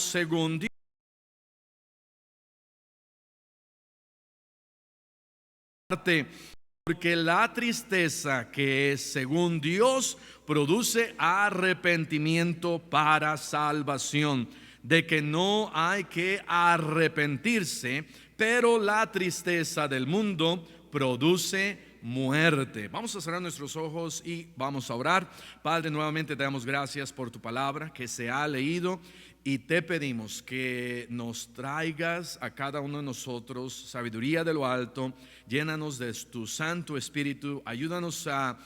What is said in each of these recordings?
según Dios, porque la tristeza que es según Dios produce arrepentimiento para salvación, de que no hay que arrepentirse, pero la tristeza del mundo produce muerte. Vamos a cerrar nuestros ojos y vamos a orar. Padre, nuevamente te damos gracias por tu palabra que se ha leído, y te pedimos que nos traigas a cada uno de nosotros sabiduría de lo alto. Llénanos de tu Santo Espíritu, ayúdanos a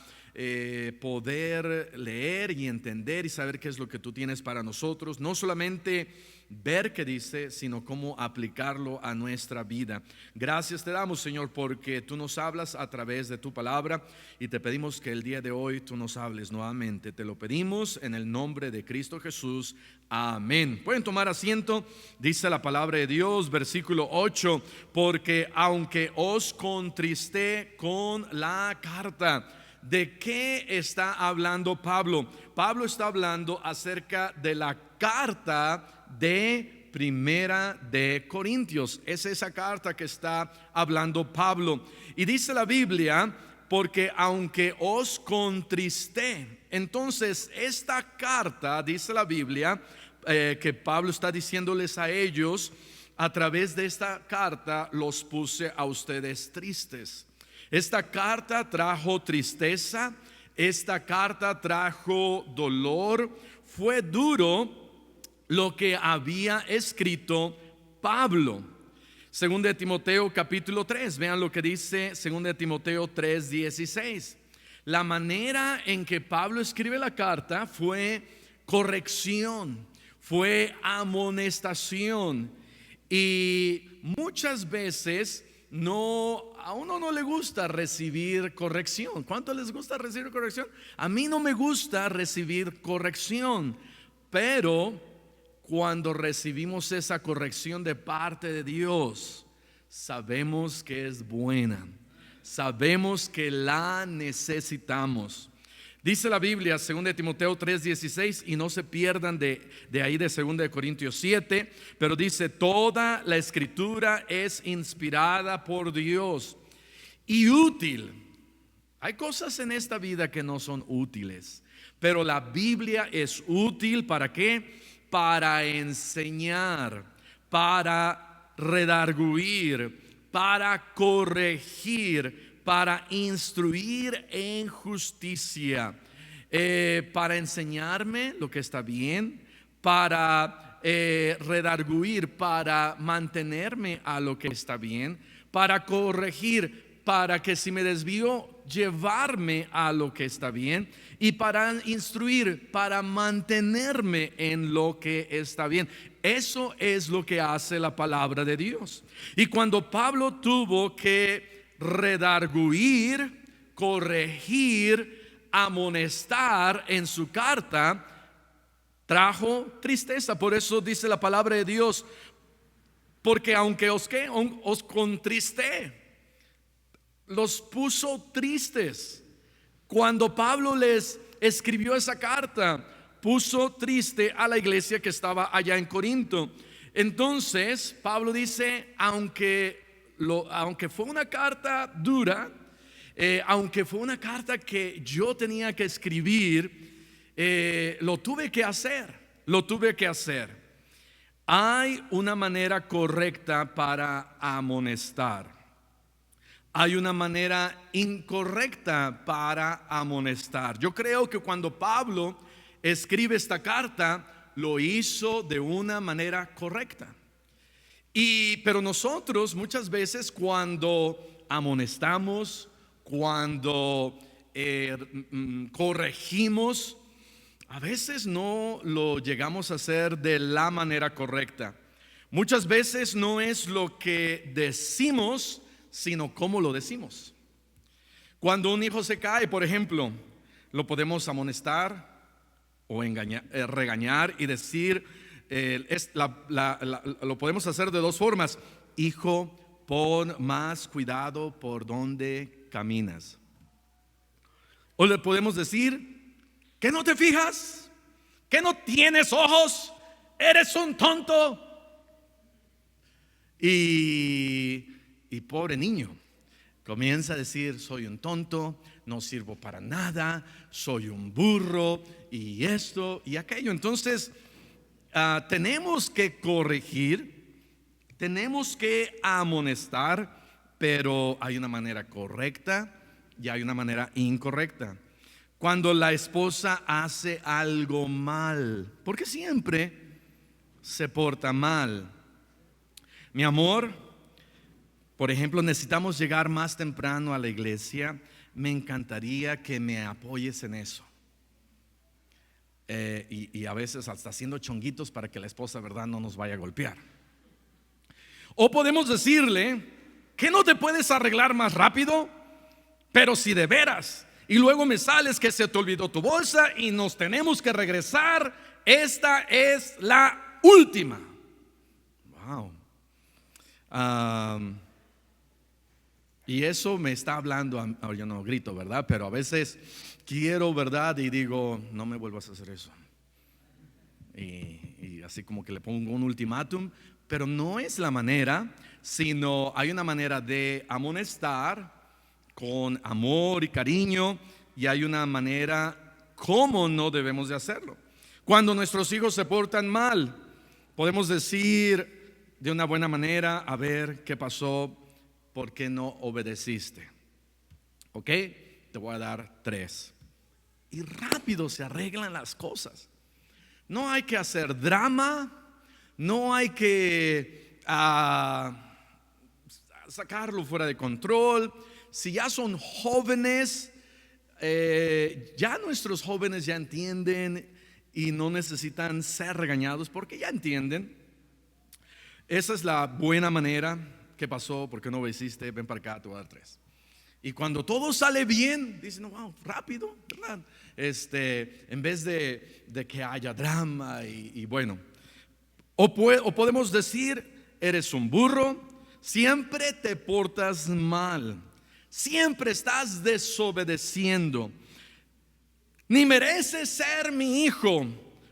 poder leer y entender y saber qué es lo que tú tienes para nosotros, no solamente ver qué dice, sino cómo aplicarlo a nuestra vida. Gracias te damos, Señor, porque tú nos hablas a través de tu palabra, y te pedimos que el día de hoy tú nos hables nuevamente. Te lo pedimos en el nombre de Cristo Jesús. Amén. Pueden tomar asiento. Dice la palabra de Dios, versículo 8: porque aunque os contristé con la carta. ¿De qué está hablando Pablo? Pablo está hablando acerca de la carta de Primera de Corintios. Es esa carta que está hablando Pablo. Y dice la Biblia, porque aunque os contristé. Entonces esta carta, dice la Biblia, que Pablo está diciéndoles a ellos, a través de esta carta los puse a ustedes tristes. Esta carta trajo tristeza, esta carta trajo dolor. Fue duro lo que había escrito Pablo. Según de Timoteo capítulo 3, vean lo que dice según de Timoteo 3:16. La manera en que Pablo escribe la carta fue corrección, fue amonestación, y muchas veces a uno no le gusta recibir corrección. ¿Cuánto les gusta recibir corrección? A mí no me gusta recibir corrección, pero cuando recibimos esa corrección de parte de Dios, sabemos que es buena, sabemos que la necesitamos. Dice la Biblia, 2 Timoteo 3:16, y no se pierdan de ahí de 2 Corintios 7, pero dice: toda la escritura es inspirada por Dios y útil. Hay cosas en esta vida que no son útiles, pero la Biblia es útil. ¿Para qué? Para enseñar, para redarguir, para corregir, para instruir en justicia, para enseñarme lo que está bien, para redarguir, para mantenerme a lo que está bien, para corregir, para que si me desvío, llevarme a lo que está bien, y para instruir, para mantenerme en lo que está bien. Eso es lo que hace la palabra de Dios. Y cuando Pablo tuvo que redarguir, corregir, amonestar en su carta, trajo tristeza. Por eso dice la palabra de Dios: porque aunque os contristé, los puso tristes. Cuando Pablo les escribió esa carta, puso triste a la iglesia que estaba allá en Corinto. Entonces Pablo dice: aunque fue una carta dura, aunque fue una carta que yo tenía que escribir, lo tuve que hacer. Hay una manera correcta para amonestar. Hay una manera incorrecta para amonestar. Yo creo que cuando Pablo escribe esta carta, lo hizo de una manera correcta. Pero nosotros muchas veces, cuando amonestamos, cuando corregimos, a veces no lo llegamos a hacer de la manera correcta. Muchas veces no es lo que decimos, sino cómo lo decimos. Cuando un hijo se cae, por ejemplo, lo podemos amonestar o regañar y decir, lo podemos hacer de dos formas: hijo, pon más cuidado por donde caminas. O le podemos decir: ¿que no te fijas? ¿Que no tienes ojos? eres un tonto. Y pobre niño comienza a decir, soy un tonto, no sirvo para nada, soy un burro y esto y aquello. Entonces tenemos que corregir, tenemos que amonestar, pero hay una manera correcta y hay una manera incorrecta. Cuando la esposa hace algo mal, porque siempre se porta mal. Mi amor, por ejemplo, necesitamos llegar más temprano a la iglesia. Me encantaría que me apoyes en eso. Y a veces hasta haciendo chonguitos para que la esposa, ¿verdad?, no nos vaya a golpear. O podemos decirle que no te puedes arreglar más rápido, pero si de veras, y luego me sales que se te olvidó tu bolsa y nos tenemos que regresar, esta es la última. Wow. Y eso me está hablando, yo no grito, ¿verdad? Pero a veces quiero, ¿verdad? Y digo, no me vuelvas a hacer eso. Y así como que le pongo un ultimátum, pero no es la manera, sino hay una manera de amonestar con amor y cariño, y hay una manera como no debemos de hacerlo. Cuando nuestros hijos se portan mal, podemos decir de una buena manera, a ver qué pasó, por qué no obedeciste. Ok, te voy a dar 3. Y rápido se arreglan las cosas. No hay que hacer drama, no hay que sacarlo fuera de control. Si ya son jóvenes, ya nuestros jóvenes ya entienden y no necesitan ser regañados porque ya entienden. Esa es la buena manera. ¿Qué pasó? ¿Por qué no obedeciste? Ven para acá, te voy a dar 3. Y cuando todo sale bien, dicen, wow, rápido, ¿verdad? En vez de que haya drama y bueno. O podemos decir, eres un burro, siempre te portas mal, siempre estás desobedeciendo, ni mereces ser mi hijo,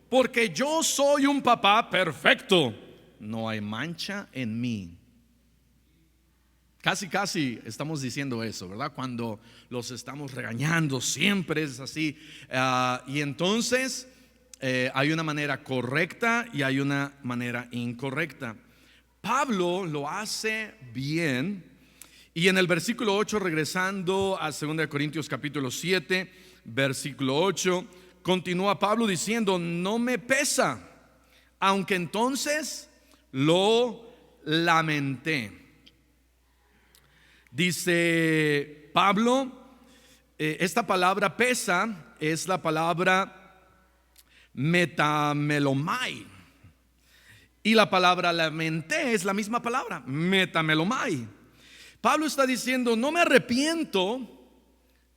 porque yo soy un papá perfecto, no hay mancha en mí. Casi estamos diciendo eso, ¿verdad? Cuando los estamos regañando, siempre es así. Y entonces hay una manera correcta y hay una manera incorrecta. Pablo lo hace bien. Y en el versículo 8, regresando a 2 Corintios capítulo 7, versículo 8, continúa Pablo diciendo, no me pesa, aunque entonces lo lamenté. Dice Pablo, esta palabra pesa es la palabra metamelomai, y la palabra lamenté es la misma palabra, metamelomai. Pablo está diciendo, no me arrepiento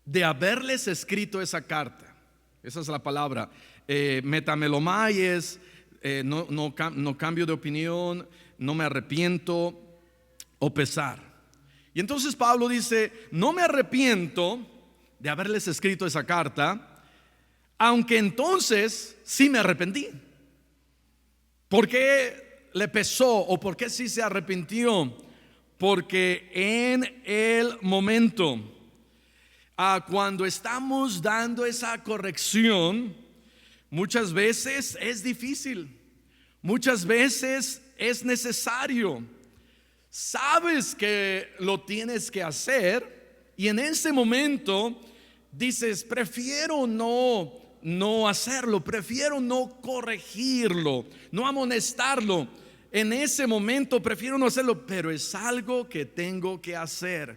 de haberles escrito esa carta. Esa es la palabra. Metamelomai es no cambio de opinión, no me arrepiento o pesar. Y entonces Pablo dice, no me arrepiento de haberles escrito esa carta, aunque entonces sí me arrepentí. ¿Por qué le pesó o por qué sí se arrepintió? Porque en el momento, cuando estamos dando esa corrección, muchas veces es difícil, muchas veces es necesario. Sabes que lo tienes que hacer y en ese momento dices, prefiero no hacerlo, prefiero no corregirlo, no amonestarlo. En ese momento prefiero no hacerlo, pero es algo que tengo que hacer.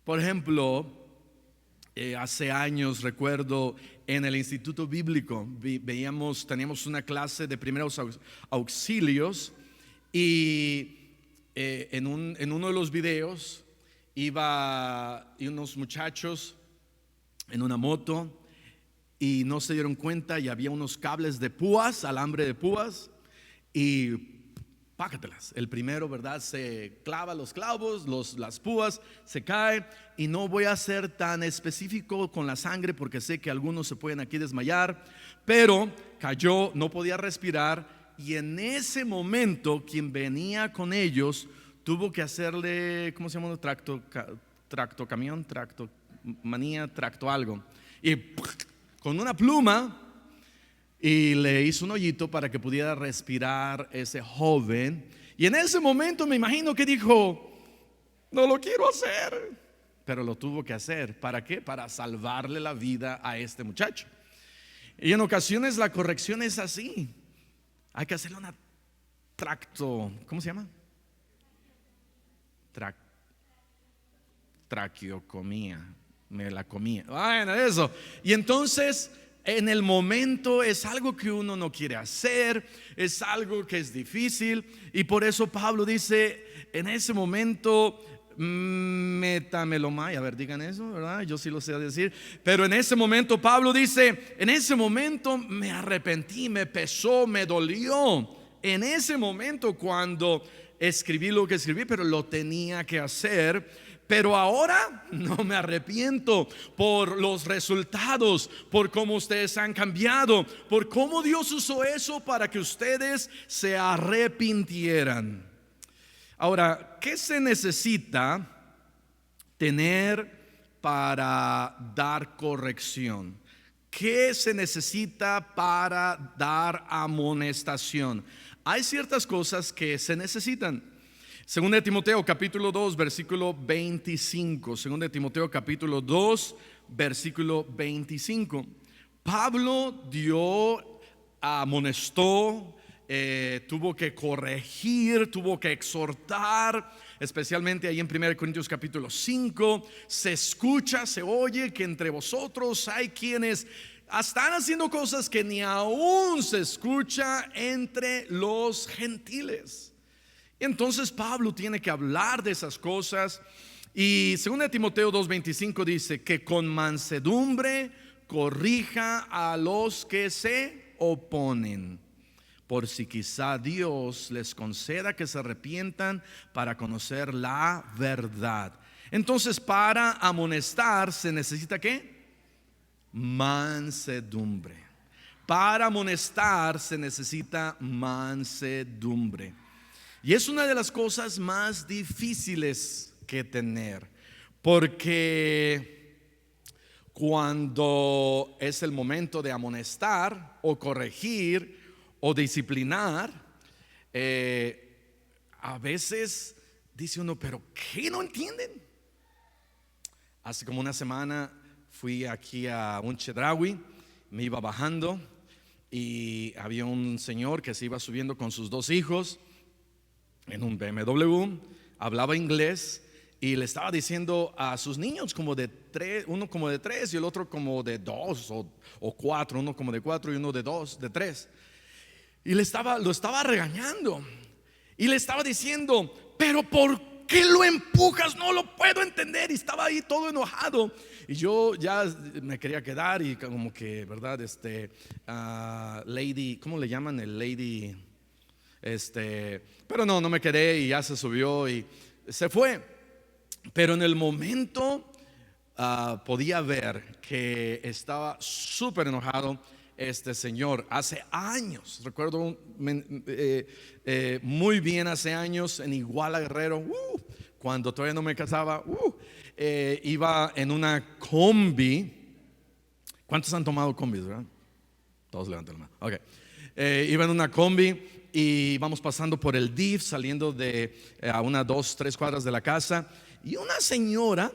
Por ejemplo, hace años recuerdo en el Instituto Bíblico teníamos una clase de primeros auxilios y en uno de los videos iba unos muchachos en una moto y no se dieron cuenta y había unos cables de púas, alambre de púas, y pácatelas. El primero, ¿verdad? Se clava los clavos, las púas, se cae. Y no voy a ser tan específico con la sangre porque sé que algunos se pueden aquí desmayar, pero cayó, no podía respirar, y en ese momento quien venía con ellos tuvo que hacerle, ¿cómo se llama? Tracto camión, tracto manía, tracto algo. Y con una pluma y le hizo un hoyito para que pudiera respirar ese joven. Y en ese momento me imagino que dijo, no lo quiero hacer, pero lo tuvo que hacer. ¿Para qué? Para salvarle la vida a este muchacho. Y en ocasiones la corrección es así. Hay que hacerle una ¿cómo se llama? Traqueoctomía. Me la comía. Bueno, eso. Y entonces, en el momento es algo que uno no quiere hacer, es algo que es difícil. Y por eso Pablo dice, en ese momento, metamelomai. A ver, digan eso, ¿verdad? Yo sí lo sé decir. Pero en ese momento Pablo dice, en ese momento me arrepentí, me pesó, me dolió. En ese momento cuando escribí lo que escribí, pero lo tenía que hacer. Pero ahora no me arrepiento por los resultados, por cómo ustedes han cambiado, por cómo Dios usó eso para que ustedes se arrepintieran. Ahora, ¿qué se necesita tener para dar corrección? ¿Qué se necesita para dar amonestación? Hay ciertas cosas que se necesitan. Según de Timoteo capítulo 2 versículo 25. Según de Timoteo capítulo 2 versículo 25. Pablo amonestó, tuvo que corregir, tuvo que exhortar, especialmente ahí en 1 Corintios capítulo 5. Se escucha, se oye que entre vosotros hay quienes están haciendo cosas que ni aún se escucha entre los gentiles. Entonces Pablo tiene que hablar de esas cosas. Y 2 Timoteo 2:25 dice que con mansedumbre corrija a los que se oponen, por si quizá Dios les conceda que se arrepientan para conocer la verdad. Entonces, para amonestar se necesita ¿qué? Mansedumbre. Para amonestar se necesita mansedumbre. Y es una de las cosas más difíciles que tener, porque cuando es el momento de amonestar o corregir o disciplinar, a veces dice uno, pero ¿qué no entienden? Hace como una semana fui aquí a un Chedraui, me iba bajando y había un señor que se iba subiendo con sus dos hijos en un BMW, hablaba inglés y le estaba diciendo a sus niños como de 3, uno como de 3 y el otro como de 2 o 4, uno como de 4 y uno de 2, de 3. Y lo estaba regañando y le estaba diciendo, pero ¿por qué lo empujas? No lo puedo entender. Y estaba ahí todo enojado. Y yo ya me quería quedar y como que, ¿verdad? Lady, ¿cómo le llaman? El lady... pero no me quedé y ya se subió y se fue. Pero en el momento podía ver que estaba súper enojado este señor. Hace años, recuerdo muy bien, hace años en Iguala Guerrero, cuando todavía no me casaba, iba en una combi. ¿Cuántos han tomado combis, verdad? Todos levantan la mano. Okay. Iba en una combi y vamos pasando por el DIF, saliendo de a unas 2, 3 cuadras de la casa. Y una señora,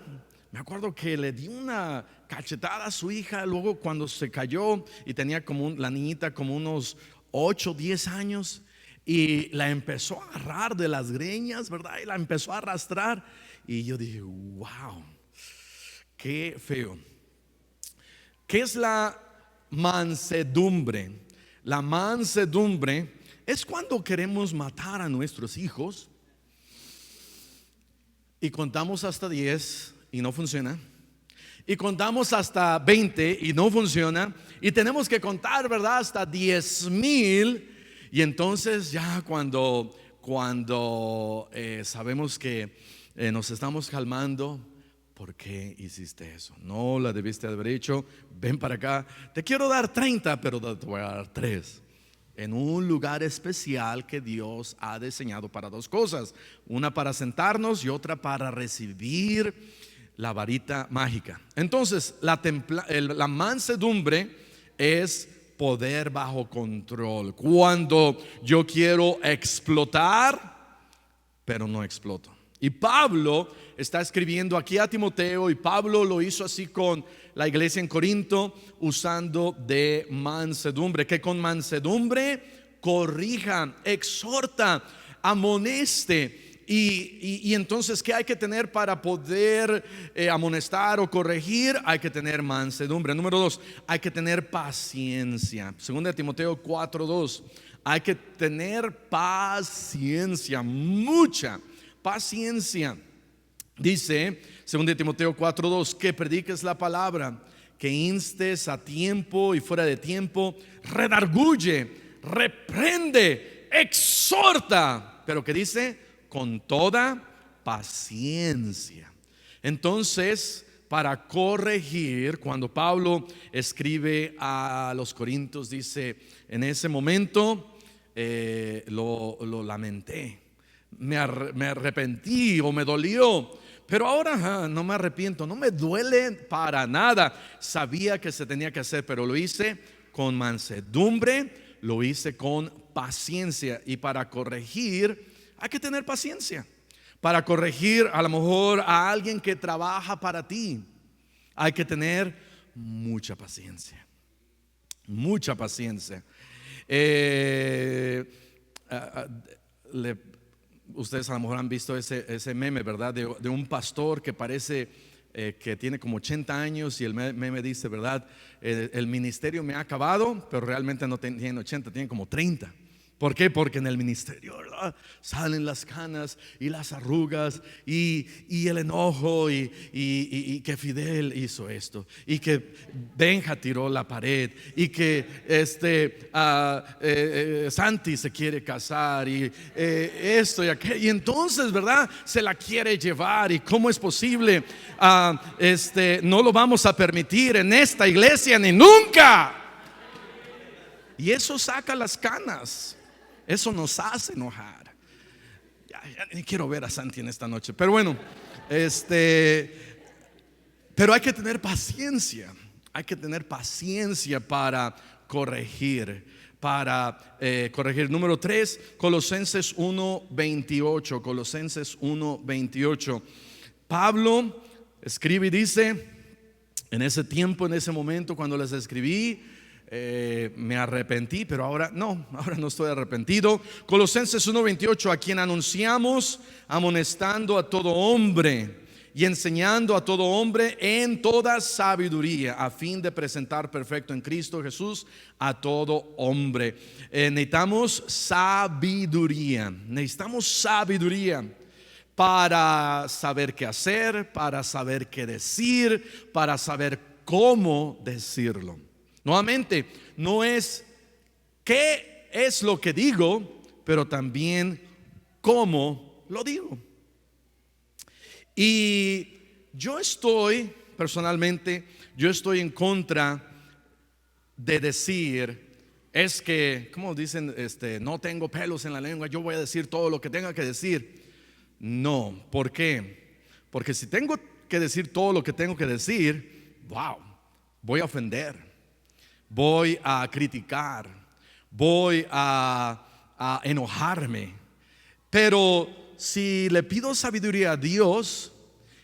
me acuerdo que le dio una cachetada a su hija. Luego cuando se cayó y tenía la niñita como unos 8, 10 años, y la empezó a agarrar de las greñas, ¿verdad? Y la empezó a arrastrar. Y yo dije, wow, qué feo. ¿Qué es la mansedumbre? La mansedumbre es cuando queremos matar a nuestros hijos y contamos hasta 10 y no funciona, y contamos hasta 20 y no funciona, y tenemos que contar, ¿verdad?, hasta 10,000. Y entonces ya cuando sabemos que nos estamos calmando, ¿por qué hiciste eso? No la debiste haber hecho. Ven para acá, te quiero dar 30, pero te voy a dar 3. en un lugar especial que Dios ha diseñado para dos cosas, una para sentarnos y otra para recibir la varita mágica. Entonces, la mansedumbre es poder bajo control. Cuando yo quiero explotar, pero no exploto. Y Pablo está escribiendo aquí a Timoteo, y Pablo lo hizo así con la iglesia en Corinto, usando de mansedumbre, que con mansedumbre corrija, exhorta, amoneste. Y entonces, ¿qué hay que tener para poder amonestar o corregir? Hay que tener mansedumbre. Número 2, hay que tener paciencia. Segunda de Timoteo 4:2, hay que tener paciencia, mucha paciencia. Dice, segunda de Timoteo 4:2, que prediques la palabra, que instes a tiempo y fuera de tiempo, redarguye, reprende, exhorta, pero que dice, con toda paciencia. Entonces, para corregir, cuando Pablo escribe a los Corintios, dice, en ese momento lo lamenté, me arrepentí o me dolió, pero ahora no me arrepiento, no me duele para nada. Sabía que se tenía que hacer, pero lo hice con mansedumbre, lo hice con paciencia. Y para corregir hay que tener paciencia. Para corregir a lo mejor a alguien que trabaja para ti, hay que tener mucha paciencia. Mucha paciencia. Ustedes a lo mejor han visto ese meme, ¿verdad? De un pastor que parece que tiene como 80 años, y el meme dice, ¿verdad? El ministerio me ha acabado, pero realmente no tiene 80, tiene como 30. ¿Por qué? Porque en el ministerio, ¿verdad?, salen las canas y las arrugas y el enojo y que Fidel hizo esto, y que Benja tiró la pared, y que Santi se quiere casar, y esto y aquello, y entonces, ¿verdad?, se la quiere llevar. ¿Y cómo es posible? No lo vamos a permitir en esta iglesia ni nunca. Y eso saca las canas. Eso nos hace enojar. Ya ni quiero ver a Santi en esta noche, pero bueno, pero hay que tener paciencia. Hay que tener paciencia para corregir. Número 3, Colosenses 1:28. Colosenses 1:28. Pablo escribe y dice: en ese tiempo, en ese momento, cuando les escribí, me arrepentí, pero ahora no estoy arrepentido. Colosenses 1:28, a quien anunciamos, amonestando a todo hombre y enseñando a todo hombre en toda sabiduría, a fin de presentar perfecto en Cristo Jesús a todo hombre. Necesitamos sabiduría para saber qué hacer, para saber qué decir, para saber cómo decirlo. Nuevamente, no es qué es lo que digo, pero también cómo lo digo. Y personalmente, yo estoy en contra de decir, es que, como dicen, no tengo pelos en la lengua, yo voy a decir todo lo que tenga que decir. No, ¿por qué? Porque si tengo que decir todo lo que tengo que decir, voy a ofender, voy a criticar, voy a enojarme. Pero si le pido sabiduría a Dios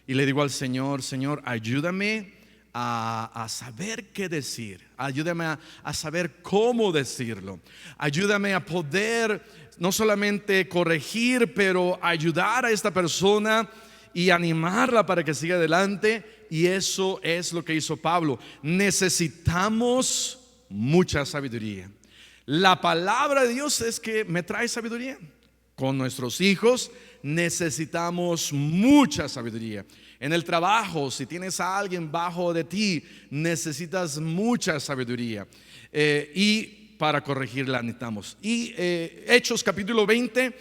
y le digo al Señor: Señor, ayúdame a saber qué decir, ayúdame a saber cómo decirlo, ayúdame a poder no solamente corregir, pero ayudar a esta persona y animarla para que siga adelante. Y eso es lo que hizo Pablo. Necesitamos mucha sabiduría. La palabra de Dios es que me trae sabiduría. Con nuestros hijos necesitamos mucha sabiduría. En el trabajo, si tienes a alguien bajo de ti, necesitas mucha sabiduría. Y para corregirla necesitamos. Y Hechos capítulo 20,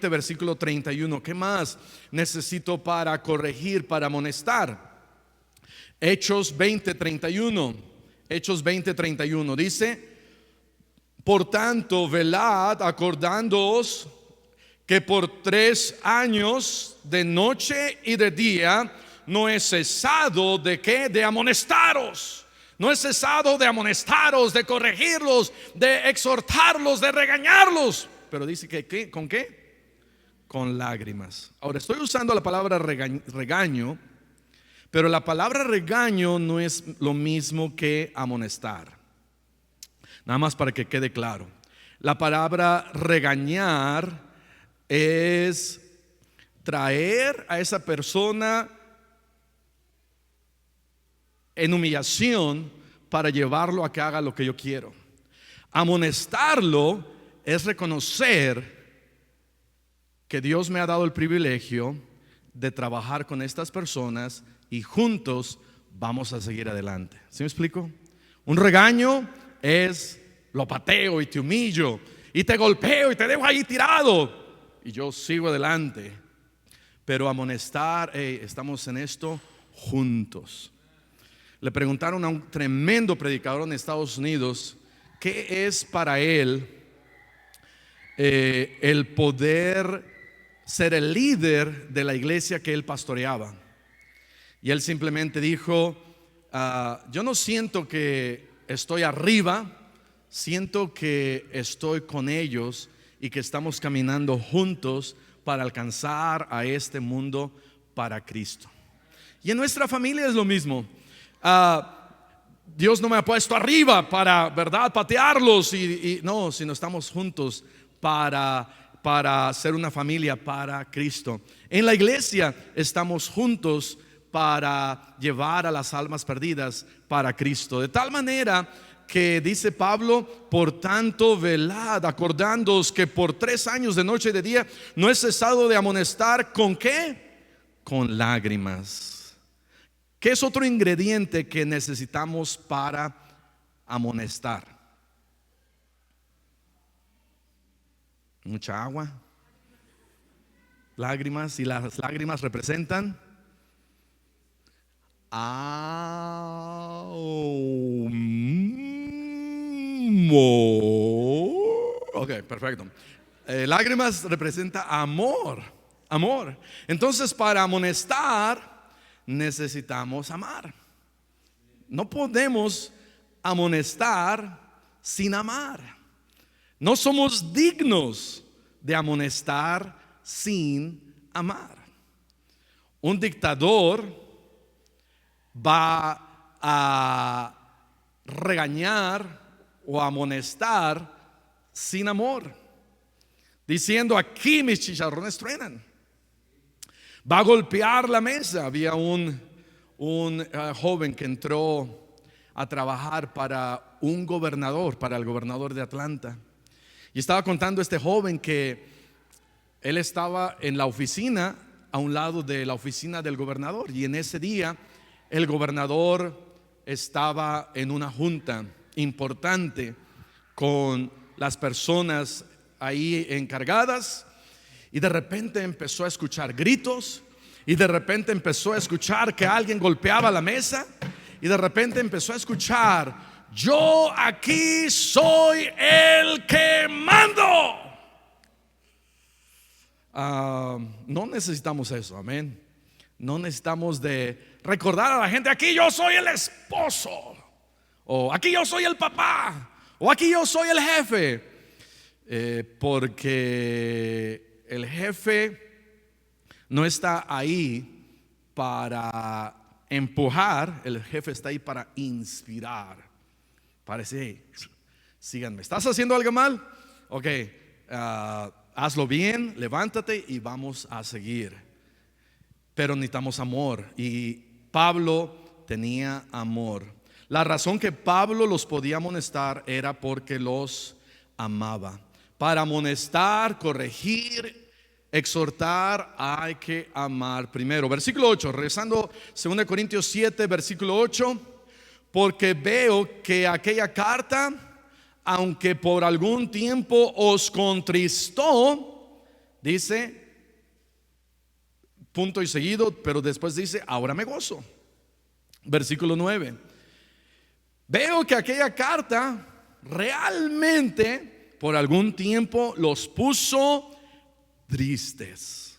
versículo 31. ¿Qué más necesito para corregir, para amonestar? Hechos 20:31 dice: Por tanto, velad, acordándoos que por 3 años de noche y de día no he cesado de qué, de amonestaros. No he cesado de amonestaros, de corregirlos, de exhortarlos, de regañarlos. Pero dice que ¿con qué? Con lágrimas. Ahora estoy usando la palabra regaño, pero la palabra regaño no es lo mismo que amonestar. Nada más para que quede claro. La palabra regañar es traer a esa persona en humillación para llevarlo a que haga lo que yo quiero. Amonestarlo es reconocer que Dios me ha dado el privilegio de trabajar con estas personas y juntos vamos a seguir adelante. ¿Sí me explico? Un regaño es: lo pateo y te humillo y te golpeo y te dejo ahí tirado y yo sigo adelante. Pero amonestar, estamos en esto juntos. Le preguntaron a un tremendo predicador en Estados Unidos qué es para él el poder ser el líder de la iglesia que él pastoreaba. Y él simplemente dijo: yo no siento que estoy arriba, siento que estoy con ellos y que estamos caminando juntos para alcanzar a este mundo para Cristo. Y en nuestra familia es lo mismo. Dios no me ha puesto arriba para, ¿verdad?, patearlos no, sino estamos juntos para ser una familia para Cristo. En la iglesia estamos juntos para llevar a las almas perdidas para Cristo. De tal manera que dice Pablo: por tanto, velad, acordándoos que por 3 años de noche y de día no he cesado de amonestar. ¿Con qué? Con lágrimas. ¿Qué es otro ingrediente que necesitamos para amonestar? Mucha agua, lágrimas, y las lágrimas representan ok, perfecto. Lágrimas representa amor. Amor. Entonces, para amonestar necesitamos amar. No podemos amonestar sin amar. No somos dignos de amonestar sin amar. Un dictador va a regañar o amonestar sin amor, diciendo: aquí mis chicharrones truenan. Va a golpear la mesa. Había un joven que entró a trabajar para un gobernador, para el gobernador de Atlanta, y estaba contando este joven que él estaba en la oficina, a un lado de la oficina del gobernador, y en ese día el gobernador estaba en una junta importante con las personas ahí encargadas, y de repente empezó a escuchar gritos, y de repente empezó a escuchar que alguien golpeaba la mesa, y de repente empezó a escuchar: yo aquí soy el que mando. No necesitamos eso, amén. No necesitamos de recordar a la gente: aquí yo soy el esposo, o aquí yo soy el papá, o aquí yo soy el jefe, porque el jefe no está ahí para empujar, el jefe está ahí para inspirar, para decir: síganme. ¿Estás haciendo algo mal? Ok, hazlo bien, levántate y vamos a seguir. Pero necesitamos amor, y Pablo tenía amor. La razón que Pablo los podía amonestar era porque los amaba. Para amonestar, corregir, exhortar, hay que amar primero. Versículo 8, regresando 2 Corintios 7, versículo 8: porque veo que aquella carta, aunque por algún tiempo os contristó, dice, punto y seguido, pero después dice: ahora me gozo. Versículo 9: veo que aquella carta realmente por algún tiempo los puso tristes.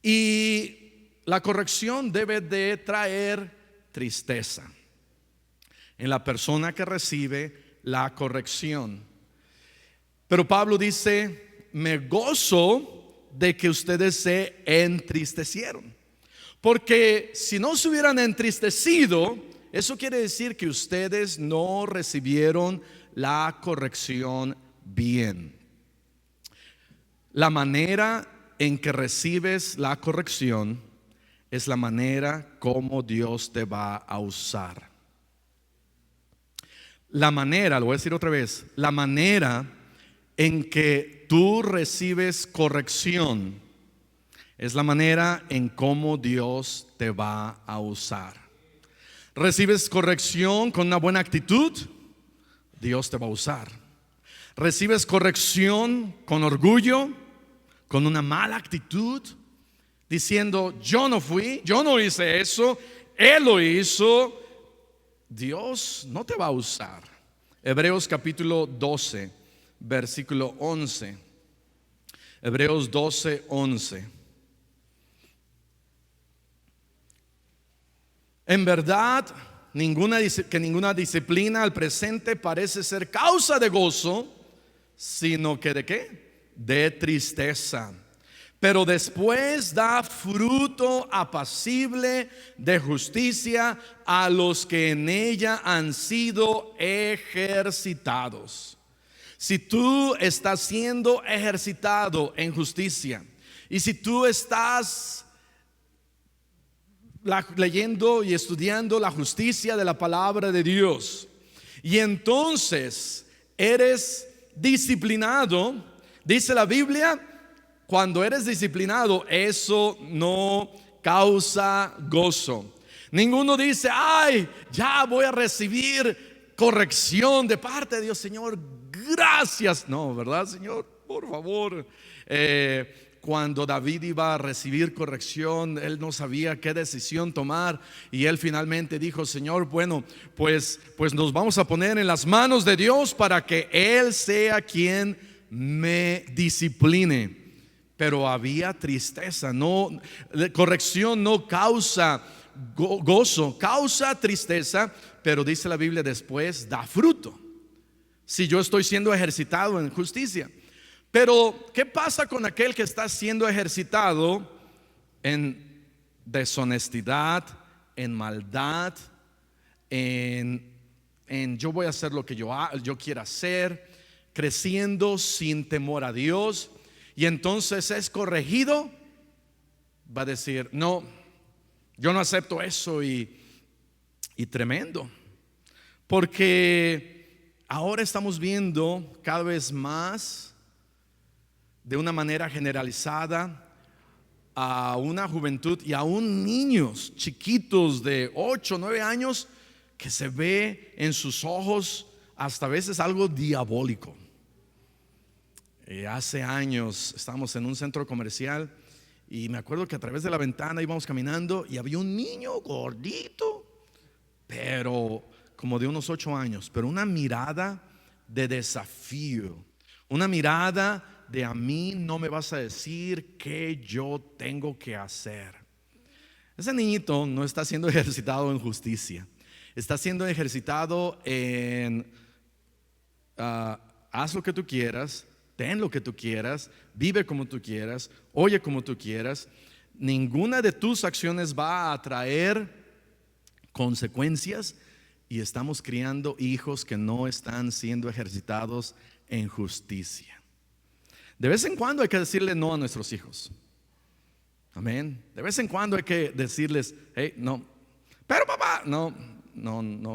Y la corrección debe de traer tristeza en la persona que recibe la corrección. Pero Pablo dice: me gozo de que ustedes se entristecieron. Porque si no se hubieran entristecido, eso quiere decir que ustedes no recibieron la corrección bien. La manera en que recibes la corrección es la manera como Dios te va a usar. La manera, lo voy a decir otra vez, la manera en que tú recibes corrección es la manera en cómo Dios te va a usar. Recibes corrección con una buena actitud, Dios te va a usar. Recibes corrección con orgullo, con una mala actitud, diciendo: yo no fui, yo no hice eso, Él lo hizo. Dios no te va a usar. Hebreos capítulo 12, versículo 11. Hebreos 12, 11. En verdad, ninguna disciplina al presente parece ser causa de gozo, sino que ¿de qué? De tristeza. Pero después da fruto apacible de justicia a los que en ella han sido ejercitados. Si tú estás siendo ejercitado en justicia, y si tú estás leyendo y estudiando la justicia de la palabra de Dios, y entonces eres disciplinado, dice la Biblia, cuando eres disciplinado, eso no causa gozo. Ninguno dice: ay, ya voy a recibir corrección de parte de Dios, Señor, gracias. No, ¿verdad, Señor? Por favor. Cuando David iba a recibir corrección, él no sabía qué decisión tomar, y él finalmente dijo: Señor, bueno, pues nos vamos a poner en las manos de Dios para que Él sea quien me discipline. Pero había tristeza. No, corrección no causa gozo, causa tristeza, pero dice la Biblia, después da fruto. Si yo estoy siendo ejercitado en justicia. Pero ¿qué pasa con aquel que está siendo ejercitado en deshonestidad, en maldad, en yo voy a hacer lo que yo quiera hacer, creciendo sin temor a Dios? Y entonces es corregido, va a decir: no, yo no acepto eso. Y tremendo, porque ahora estamos viendo cada vez más, de una manera generalizada, a una juventud y aún niños chiquitos de 8, 9 años, que se ve en sus ojos hasta a veces algo diabólico. Hace años estábamos en un centro comercial, y me acuerdo que a través de la ventana íbamos caminando y había un niño gordito, pero como de unos 8 años, pero una mirada de desafío, una mirada de: a mí no me vas a decir qué yo tengo que hacer. Ese niñito no está siendo ejercitado en justicia, está siendo ejercitado en haz lo que tú quieras, ten lo que tú quieras, vive como tú quieras, oye como tú quieras. Ninguna de tus acciones va a traer consecuencias, y estamos criando hijos que no están siendo ejercitados en justicia. De vez en cuando hay que decirle no a nuestros hijos. Amén. De vez en cuando hay que decirles: hey, no, pero papá, no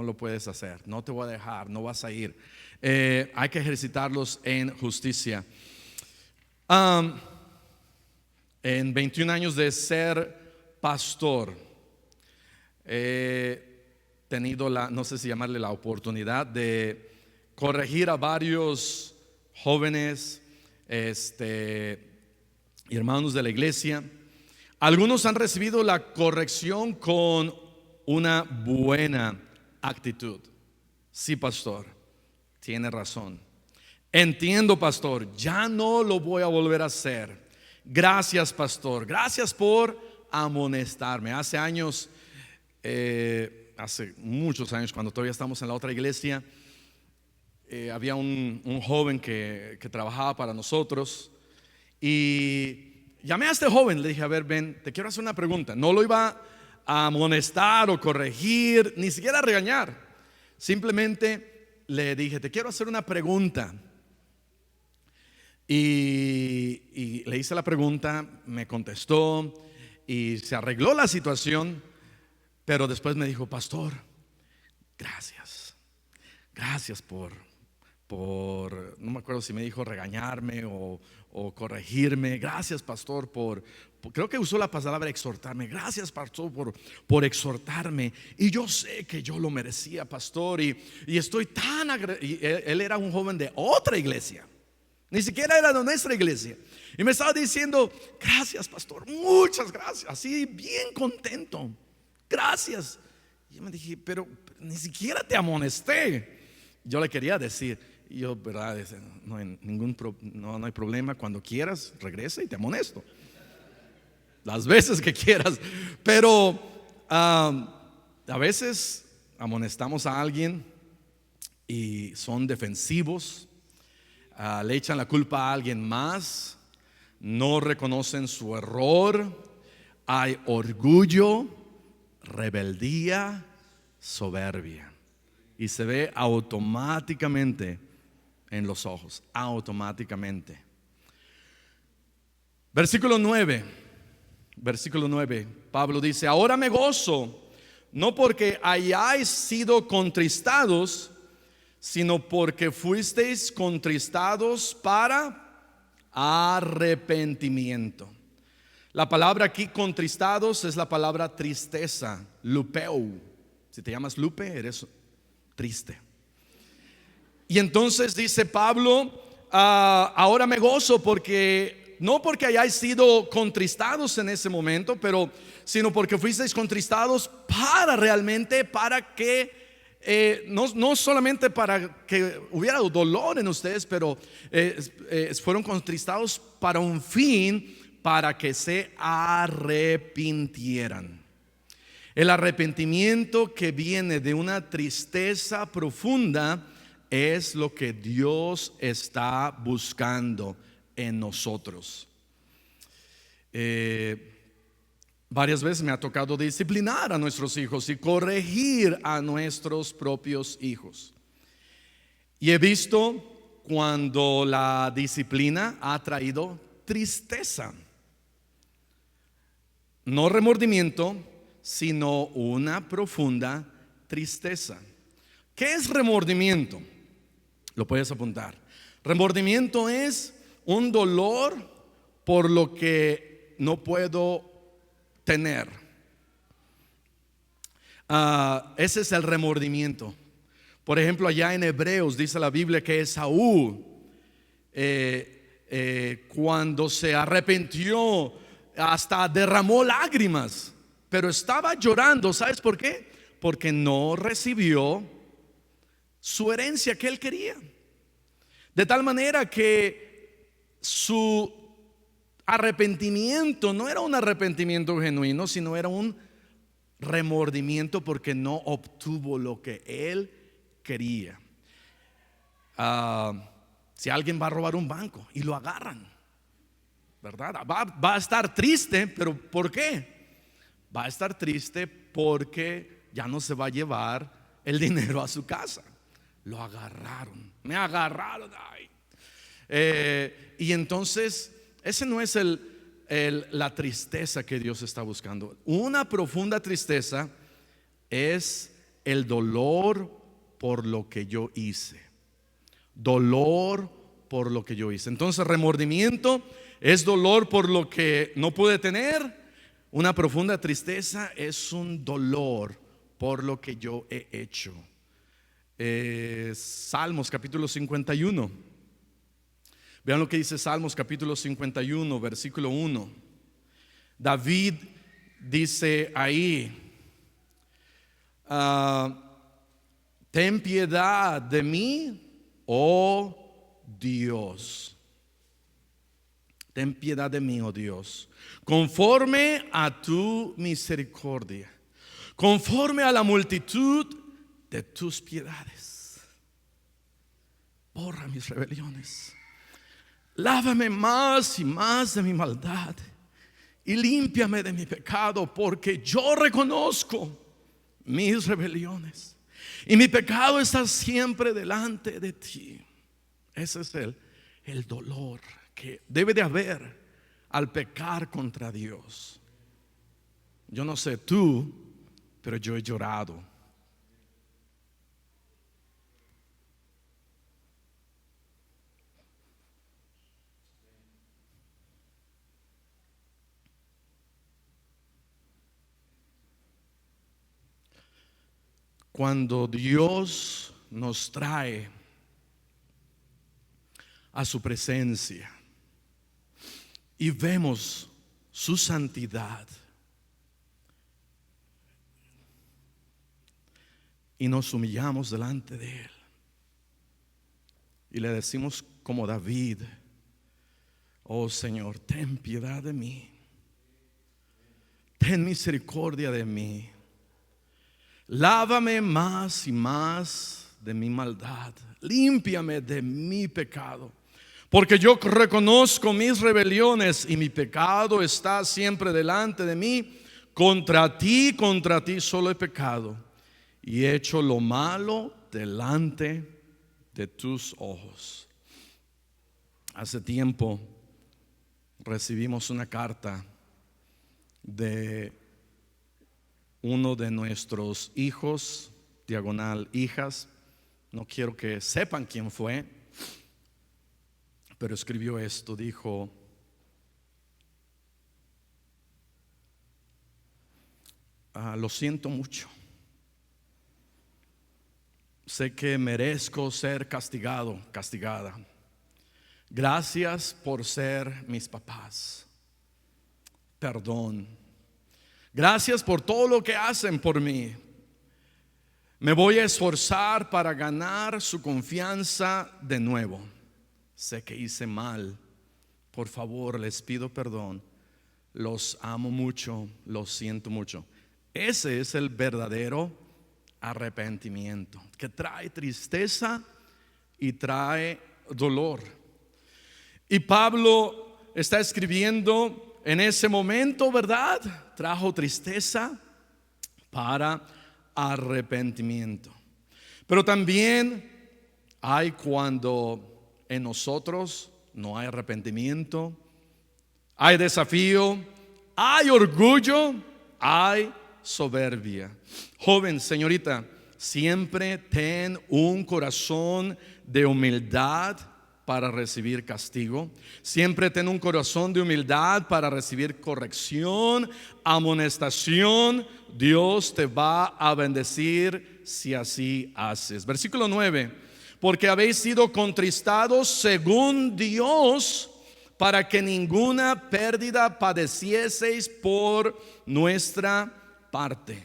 lo puedes hacer, no te voy a dejar, no vas a ir. Hay que ejercitarlos en justicia. En 21 años de ser pastor, he tenido no sé si llamarle la oportunidad de corregir a varios jóvenes, hermanos de la iglesia. Algunos han recibido la corrección con una buena actitud. Sí, pastor, tiene razón. Entiendo, pastor, ya no lo voy a volver a hacer. Gracias, pastor, gracias por amonestarme. Hace años, hace muchos años, cuando todavía estamos en la otra iglesia, había un joven que trabajaba para nosotros. Y llamé a este joven, le dije, a ver, ven, te quiero hacer una pregunta. No lo iba a amonestar o corregir, ni siquiera regañar. Simplemente le dije, te quiero hacer una pregunta. Y le hice la pregunta, me contestó y se arregló la situación. Pero después me dijo, pastor, gracias por no me acuerdo si me dijo regañarme o corregirme. Gracias, pastor, creo que usó la palabra exhortarme. Gracias, pastor, por exhortarme. Y yo sé que yo lo merecía, pastor. Y estoy tan agradecido. Él era un joven de otra iglesia, ni siquiera era de nuestra iglesia. Y me estaba diciendo, gracias, pastor, muchas gracias. Así bien contento. Gracias. Y yo me dije, pero ni siquiera te amonesté. Yo le quería decir, yo, verdad, no hay problema. Cuando quieras, regresa y te amonesto las veces que quieras. Pero a veces amonestamos a alguien y son defensivos, le echan la culpa a alguien más, no reconocen su error, hay orgullo, rebeldía, soberbia. Y se ve automáticamente en los ojos, automáticamente. Versículo 9, Pablo dice, ahora me gozo, no porque hayáis sido contristados, sino porque fuisteis contristados para arrepentimiento. La palabra aquí contristados es la palabra tristeza, lupeu. Si te llamas Lupe, eres triste. Y entonces dice Pablo, ahora me gozo porque no porque hayáis sido contristados en ese momento, sino porque fuisteis contristados para que no solamente para que hubiera dolor en ustedes, pero fueron contristados para un fin, para que se arrepintieran. El arrepentimiento que viene de una tristeza profunda es lo que Dios está buscando en nosotros. Varias veces me ha tocado disciplinar a nuestros hijos y corregir a nuestros propios hijos. Y he visto cuando la disciplina ha traído tristeza, no remordimiento, sino una profunda tristeza. ¿Qué es remordimiento? Lo puedes apuntar. Remordimiento es un dolor por lo que no puedo tener. Ese es el remordimiento. Por ejemplo, allá en Hebreos dice la Biblia que Esaú, cuando se arrepintió, hasta derramó lágrimas, pero estaba llorando. ¿Sabes por qué? Porque no recibió su herencia que él quería. De tal manera que su arrepentimiento no era un arrepentimiento genuino, sino era un remordimiento porque no obtuvo lo que él quería. Si alguien va a robar un banco y lo agarran, ¿verdad? Va a estar triste, pero ¿por qué? Va a estar triste porque ya no se va a llevar el dinero a su casa. Lo agarraron, me agarraron. Y entonces ese no es la tristeza que Dios está buscando. Una profunda tristeza es el dolor por lo que yo hice. Dolor por lo que yo hice. Entonces remordimiento es dolor por lo que no pude tener. Una profunda tristeza es un dolor por lo que yo he hecho. Salmos capítulo 51. Vean lo que dice Salmos capítulo 51, versículo 1. David dice ahí: ten piedad de mí, oh Dios. Ten piedad de mí, oh Dios, conforme a tu misericordia, conforme a la multitud de tus piedades. Borra mis rebeliones. Lávame más y más de mi maldad y límpiame de mi pecado, porque yo reconozco mis rebeliones y mi pecado está siempre delante de ti. Ese es el dolor que debe de haber al pecar contra Dios. Yo no sé tú, pero yo he llorado. Cuando Dios nos trae a su presencia y vemos su santidad y nos humillamos delante de Él y le decimos como David: oh Señor, ten piedad de mí, ten misericordia de mí, lávame más y más de mi maldad, límpiame de mi pecado, porque yo reconozco mis rebeliones y mi pecado está siempre delante de mí. Contra ti solo he pecado y he hecho lo malo delante de tus ojos. Hace tiempo recibimos una carta de uno de nuestros hijos, diagonal hijas. No quiero que sepan quién fue, pero escribió esto. Dijo: lo siento mucho. Sé que merezco ser castigada. Gracias por ser mis papás. Perdón. Gracias por todo lo que hacen por mí. Me voy a esforzar para ganar su confianza de nuevo. Sé que hice mal. Por favor, les pido perdón. Los amo mucho, los siento mucho. Ese es el verdadero arrepentimiento, que trae tristeza y trae dolor. Y Pablo está escribiendo en ese momento, ¿verdad? Trajo tristeza para arrepentimiento. Pero también hay cuando en nosotros no hay arrepentimiento, hay desafío, hay orgullo, hay soberbia. Joven, señorita, siempre ten un corazón de humildad para recibir castigo. Siempre ten un corazón de humildad para recibir corrección, amonestación. Dios te va a bendecir si así haces. Versículo 9: porque habéis sido contristados según Dios, para que ninguna pérdida padecieseis por nuestra parte.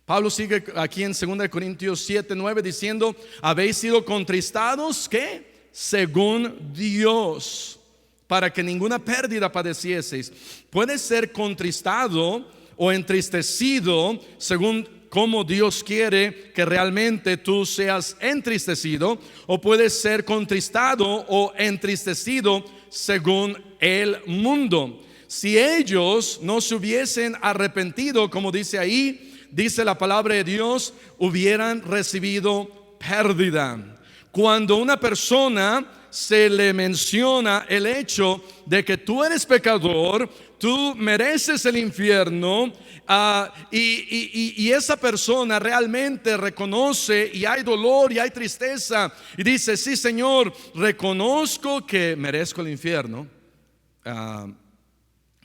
Pablo sigue aquí en 2 Corintios 7:9 diciendo: habéis sido contristados, ¿qué? Según Dios, para que ninguna pérdida padecieseis. Puedes ser contristado o entristecido según como Dios quiere que realmente tú seas entristecido, o puedes ser contristado o entristecido según el mundo. Si ellos no se hubiesen arrepentido, como dice ahí, dice la palabra de Dios, hubieran recibido pérdida. Cuando una persona se le menciona el hecho de que tú eres pecador, tú mereces el infierno, y esa persona realmente reconoce, y hay dolor y hay tristeza, y dice: sí, Señor, reconozco que merezco el infierno.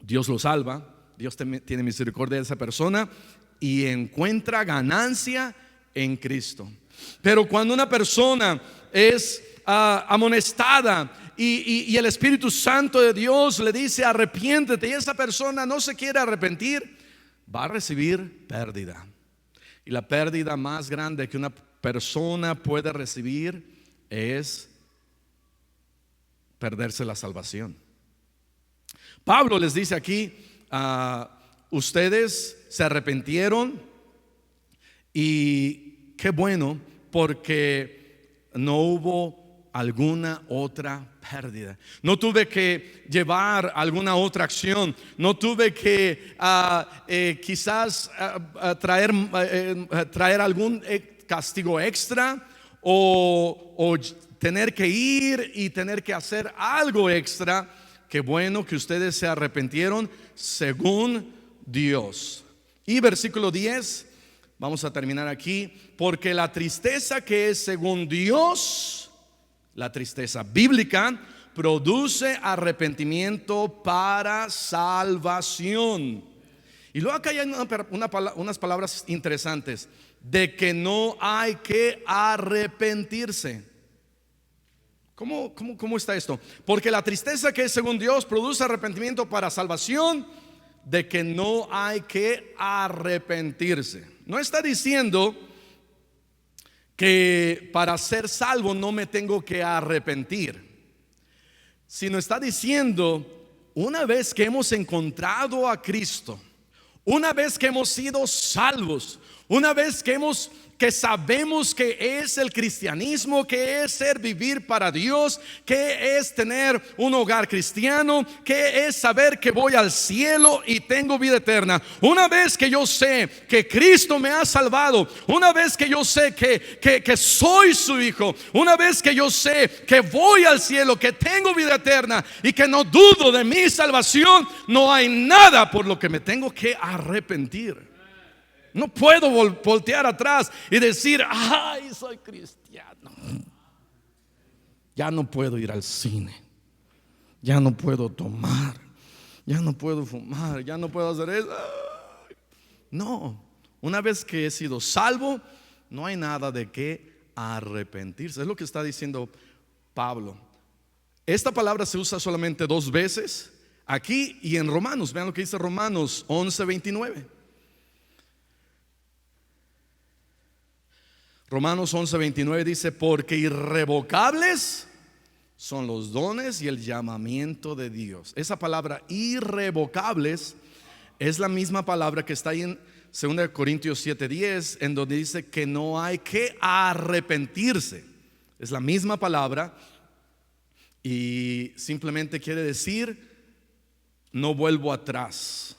Dios lo salva, Dios tiene misericordia de esa persona y encuentra ganancia en Cristo. Pero cuando una persona es amonestada y el Espíritu Santo de Dios le dice: arrepiéntete, y esa persona no se quiere arrepentir, va a recibir pérdida. Y la pérdida más grande que una persona puede recibir es perderse la salvación. Pablo les dice aquí, ustedes se arrepintieron y qué bueno, porque no hubo alguna otra pérdida. No tuve que llevar alguna otra acción. No tuve que quizás traer algún castigo extra o tener que ir y tener que hacer algo extra. Qué bueno que ustedes se arrepintieron según Dios. Y versículo 10, vamos a terminar aquí. Porque la tristeza que es según Dios, la tristeza bíblica, produce arrepentimiento para salvación. Y luego acá hay unas palabras interesantes: de que no hay que arrepentirse. ¿Cómo está esto? Porque la tristeza que es según Dios produce arrepentimiento para salvación, de que no hay que arrepentirse. No está diciendo que para ser salvo no me tengo que arrepentir, sino está diciendo, una vez que hemos encontrado a Cristo, una vez que hemos sido salvos, una vez que sabemos que es el cristianismo, que es ser vivir para Dios, que es tener un hogar cristiano, que es saber que voy al cielo y tengo vida eterna. Una vez que yo sé que Cristo me ha salvado, una vez que yo sé que soy su hijo, una vez que yo sé que voy al cielo, que tengo vida eterna y que no dudo de mi salvación, no hay nada por lo que me tengo que arrepentir. No puedo voltear atrás y decir, ay, soy cristiano, ya no puedo ir al cine, ya no puedo tomar, ya no puedo fumar, ya no puedo hacer eso. No, una vez que he sido salvo, no hay nada de qué arrepentirse. Es lo que está diciendo Pablo. Esta palabra se usa solamente 2 veces, aquí y en Romanos. Vean lo que dice Romanos 11:29. Romanos 11:29 dice: porque irrevocables son los dones y el llamamiento de Dios. Esa palabra irrevocables es la misma palabra que está ahí en 2 Corintios 7:10, en donde dice que no hay que arrepentirse. Es la misma palabra y simplemente quiere decir no vuelvo atrás.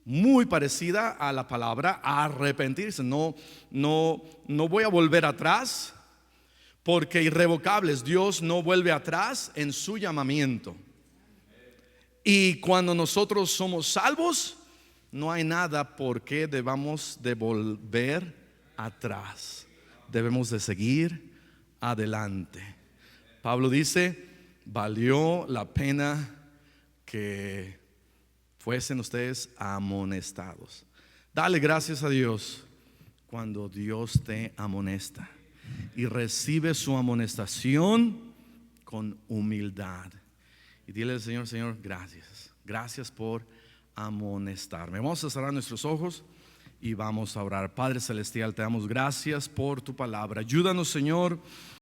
Muy parecida a la palabra arrepentirse. No voy a volver atrás, porque irrevocables, Dios no vuelve atrás en su llamamiento. Y cuando nosotros somos salvos, no hay nada por qué debamos de volver atrás. Debemos de seguir adelante. Pablo dice: valió la pena que fuesen ustedes amonestados. Dale gracias a Dios cuando Dios te amonesta y recibe su amonestación con humildad. Y dile al Señor: Señor, gracias por amonestarme. Vamos a cerrar nuestros ojos y vamos a orar. Padre celestial, te damos gracias por tu palabra. Ayúdanos, Señor,